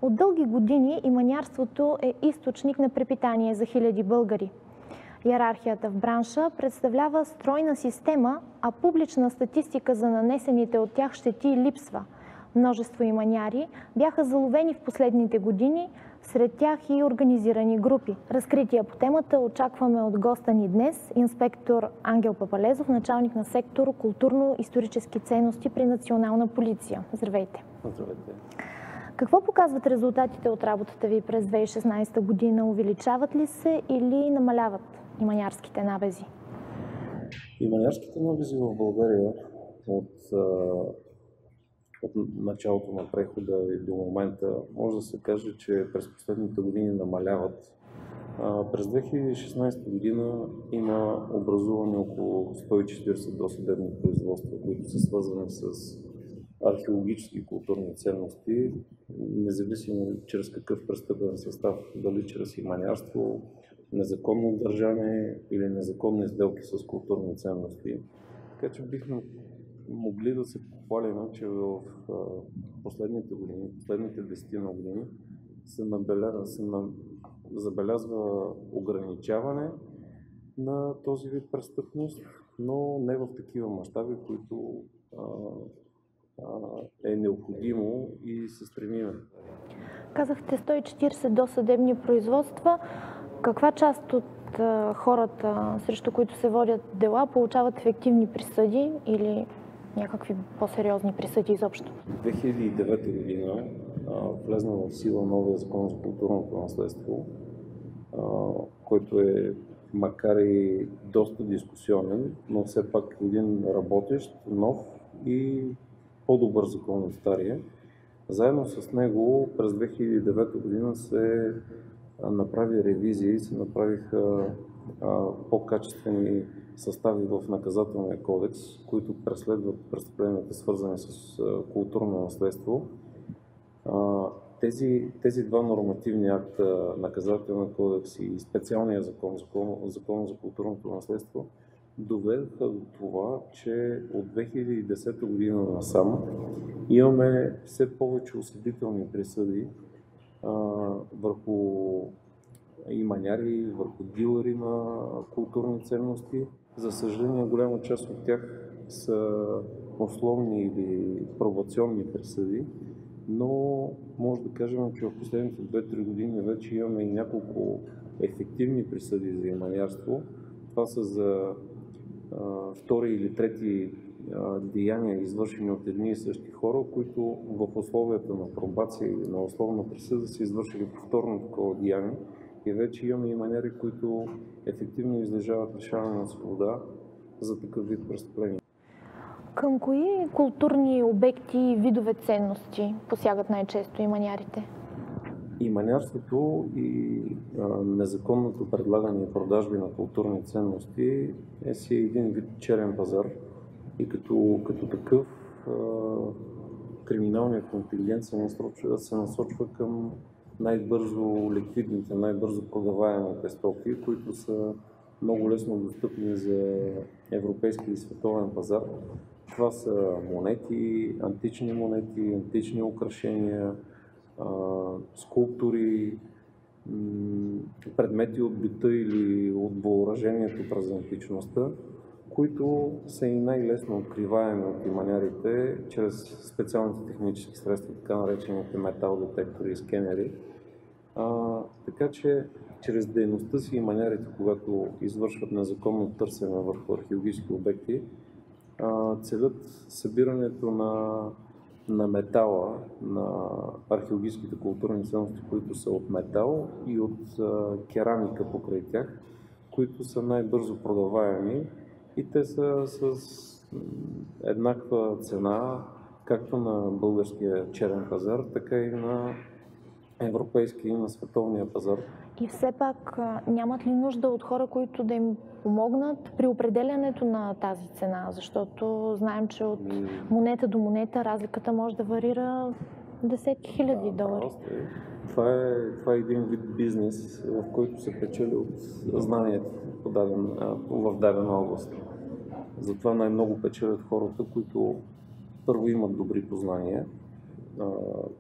От дълги години иманярството е източник на препитание за хиляди българи. Йерархията в бранша представлява стройна система, а публична статистика за нанесените от тях щети липсва. Множество иманяри бяха заловени в последните години, сред тях и организирани групи. Разкрития по темата очакваме от госта ни днес, инспектор Ангел Папалезов, началник на сектор културно-исторически ценности при Национална полиция. Здравейте! Здравейте! Какво показват резултатите от работата ви през 2016 година? Увеличават ли се или намаляват иманярските набези? Иманярските набези в България от началото на прехода и до момента може да се каже, че през последните години намаляват. През 2016 година има образувани около 140 досъдебни производства, които са свързани с археологически и културни ценности, независимо чрез какъв престъпен състав, дали чрез иманярство, незаконно държане или незаконни сделки с културни ценности. Така че бихме могли да се похвалим, че в последните години, последните 10 години се забелязва ограничаване на този вид престъпност, но не в такива мащаби, които е необходимо и се стремим. Казахте 140 досъдебни производства. Каква част от хората, срещу които се водят дела, получават ефективни присъди или някакви по-сериозни присъди изобщо? В 2009 година влезна в сила новия закон за културното наследство, който е макар и доста дискусионен, но все пак един работещ, нов и по-добър закон от стария. Заедно с него през 2009 година се направи ревизия и се направиха по-качествени състави в наказателния кодекс, които преследват престъпленията, свързани с културно наследство. Тези два нормативни акта, наказателния кодекс и специалния закон за културното наследство, доведаха до това, че от 2010 година насам имаме все повече осъдителни присъди върху иманяри, върху дилъри на културни ценности. За съжаление, голяма част от тях са условни или пробационни присъди, но може да кажем, че в последните 2-3 години вече имаме и няколко ефективни присъди за иманярство. Това са за втори или трети деяния, извършени от едни и същи хора, които в условията на пробация или на условна присъда са извършили повторно такова деяние. И вече имаме иманяри, които ефективно излежават лишаване на свобода за такъв вид престъпления. Към кои културни обекти и видове ценности посягат най-често иманярите? Иманярството и незаконното предлагане и продажби на културни ценности е един вид черен пазар и като такъв криминалният контингент се насочва към най-бързо ликвидните, най-бързо продаваемите стоки, които са много лесно достъпни за европейски и световен пазар. Това са монети, антични украшения, скулптури, предмети от бита или от въоръжението през античността, които са и най-лесно откриваеми от иманярите чрез специалните технически средства, така наречените метал детектори и скенери. Така че чрез дейността си иманярите, когато извършват незаконно търсене върху археологически обекти, целят събирането на метала, на археологическите културни ценности, които са от метал и от керамика покрай тях, които са най-бързо продаваеми и те са с еднаква цена, както на българския черен пазар, така и на европейския и на световния пазар. И все пак нямат ли нужда от хора, които да им помогнат при определянето на тази цена? Защото знаем, че от монета до монета разликата може да варира десетки хиляди долари. Това е един вид бизнес, в който се печели от знанието в дадена област. Затова най-много печелят хората, които първо имат добри познания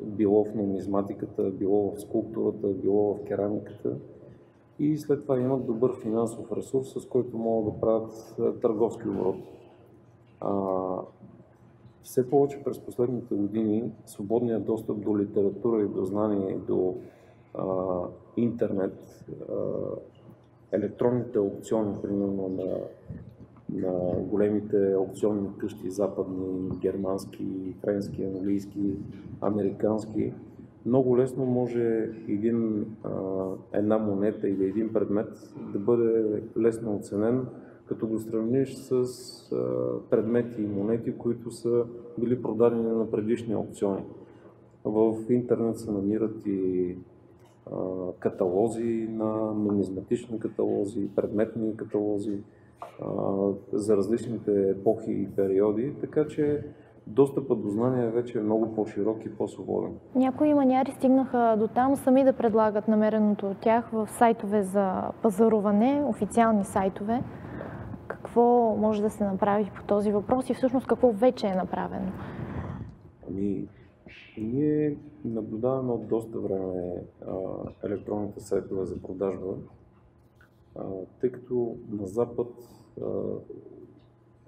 било в нумизматиката, било в скулптурата, било в керамиката. И след това имат добър финансов ресурс, с който могат да правят търговски оборот. Все повече през последните години свободният достъп до литература и до знания и до интернет, електронните аукциони, примерно на големите аукционни къщи, западни, германски, френски, английски, американски, много лесно може една монета или един предмет да бъде лесно оценен, като го сравниш с предмети и монети, които са били продадени на предишни аукциони. В интернет се намират и каталози на нумизматични каталози, предметни каталози за различните епохи и периоди, така че достъпът до знания вече е много по-широк и по-свободен. Някои маняри стигнаха до там сами да предлагат намереното от тях в сайтове за пазаруване, официални сайтове. Какво може да се направи по този въпрос и всъщност какво вече е направено? Ние наблюдаваме от доста време електронните сайтове за продажба, тъй като на Запад,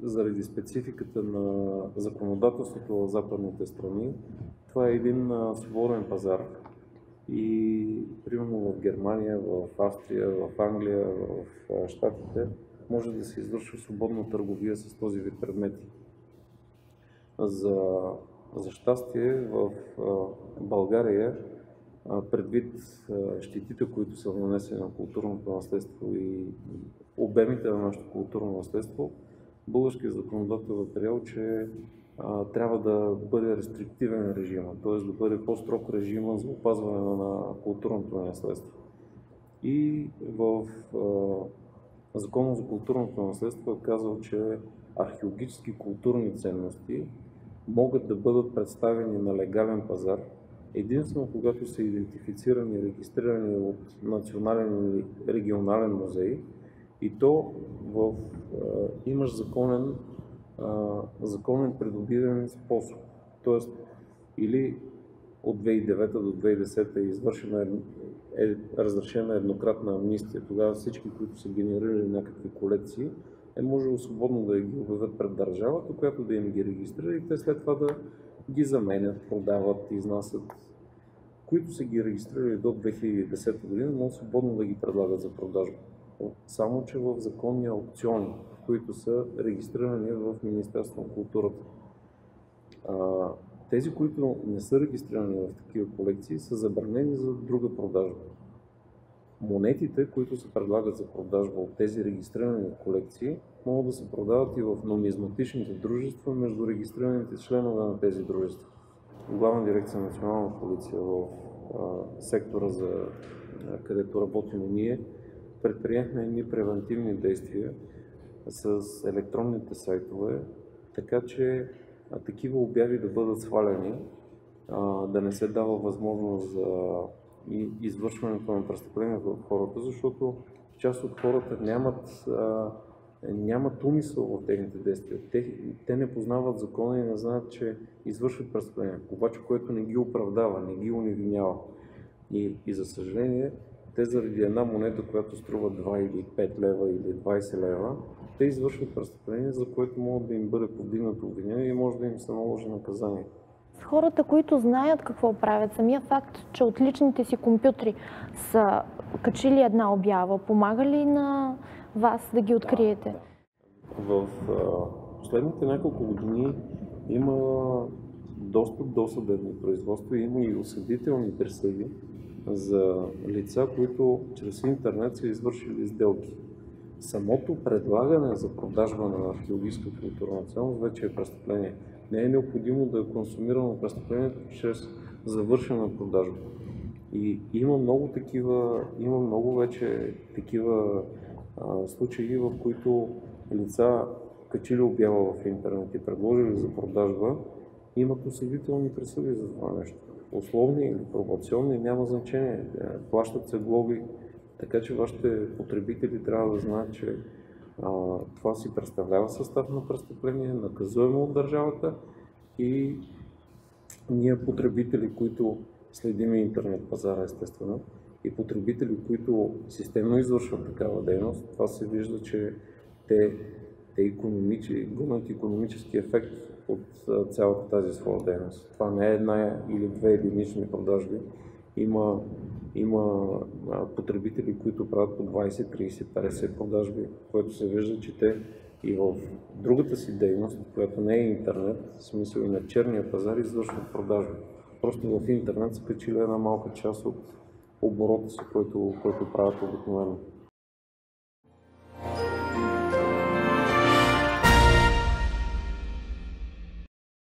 заради спецификата на законодателството в западните страни, това е един свободен пазар. И примерно в Германия, в Австрия, в Англия, в Щатите може да се извършва свободна търговия с този вид предмети. За щастие в България, предвид щетите, които са нанесени на културното наследство и обемите на нашето културно наследство, българският законодател е приел, че трябва да бъде рестриктивен режима, т.е. да бъде по-строг режима за опазване на културното наследство. И в Закона за културното наследство е казал, че археологически културни ценности могат да бъдат представени на легален пазар единствено когато са идентифицирани и регистрирани от национален или регионален музей, и то имаш законен придобивен способ. Тоест, или от 2009 до 2010 е разрешена еднократна амнистия. Тогава всички, които са генерирали някакви колекции, е можело свободно да ги обявят пред държавата, която да им ги регистрира и те след това да ги заменят, продават, изнасят. Които са ги регистрирали до 2010 година, могат свободно да ги предлагат за продажба. Само че в законни аукциони, които са регистрирани в Министерството на културата. Тези, които не са регистрирани в такива колекции, са забранени за друга продажба. Монетите, които се предлагат за продажба от тези регистрирани колекции, могат да се продават и в нумизматичните дружества между регистрираните членове на тези дружества. Главна дирекция Национална полиция в сектора, където работим ние, предприехме едни превентивни действия с електронните сайтове, така че такива обяви да бъдат сваляни, да не се дава възможност за извършването на престъпления в хората, защото част от хората нямат умисъл в техните действия. Те не познават закона и не знаят, че извършват престъпления, обаче което не ги оправдава, не ги уневинява. И за съжаление, те заради една монета, която струва 2 или 5 лева или 20 лева, те извършват престъпление, за което могат да им бъде повдигнато обвинение и може да им се наложи наказание. С хората, които знаят какво правят, самия факт, че от личните си компютри са качили една обява, помага ли на вас да ги откриете? В последните няколко години има доста досъдебни производства, има и осъдителни присъди за лица, които чрез интернет са извършили сделки. Самото предлагане за продажба на археологическа културна ценност вече е престъпление. Не е необходимо да е консумирано престъплението чрез завършена продажба. И има много вече такива случаи, в които лица качили обява в интернет и предложили за продажба, имат осъдителни присъди за това нещо. Условни или пробационни, няма значение. Плащат се глоби, така че вашите потребители трябва да знаят, че това си представлява състав на престъпление, наказуемо от държавата и ние потребители, които следим интернет пазара естествено, и потребители, които системно извършват такава дейност, това се вижда, че те губят икономически ефект от цялата тази своя дейност. Това не е една или две единични продажби. Има потребители, които правят по 20, 30, 50 продажби, което се вижда, че те и в другата си дейност, която не е интернет, в смисъл и на черния пазар, извършват продажби. Просто в интернет са качили една малка част от оборота си, който правят обикновено.